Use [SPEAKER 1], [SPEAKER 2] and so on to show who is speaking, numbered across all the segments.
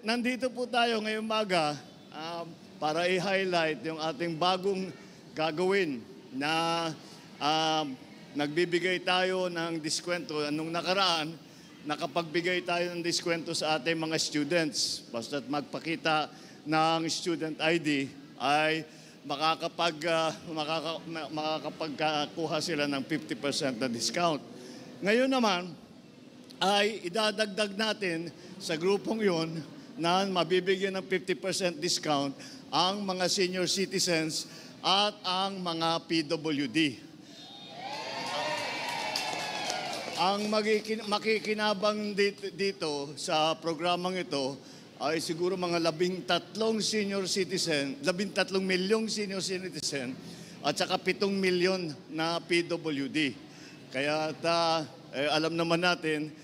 [SPEAKER 1] nandito po tayo ngayong umaga para i-highlight yung ating bagong gagawin na nagbibigay tayo ng diskwento. Anong nakaraan, nakapagbigay tayo ng diskwento sa ating mga students. Basta't magpakita ng student ID ay makakapagkuha sila ng 50% na discount. Ngayon naman, ay idadagdag natin sa grupong yon na mabibigyan ng 50% discount ang mga senior citizens at ang mga PWD. Ang makikinabang dito sa programang ito ay siguro mga 13 senior citizen, 13 milyong senior citizen at saka 7 milyon na PWD. Kaya alam naman natin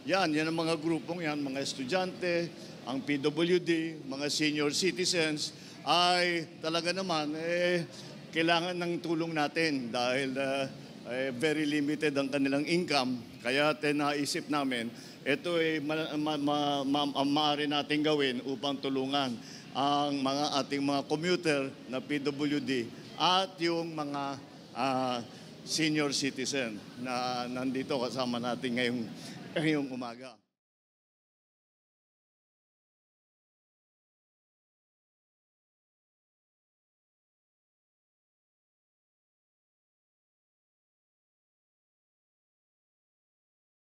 [SPEAKER 1] yan ang mga grupong yan, mga estudyante, ang PWD, mga senior citizens ay talaga naman kailangan ng tulong natin dahil very limited ang kanilang income. Kaya naisip namin, ito ay maaari natin gawin upang tulungan ang ating mga commuter na PWD at yung mga senior citizen na nandito kasama natin ngayong umaga.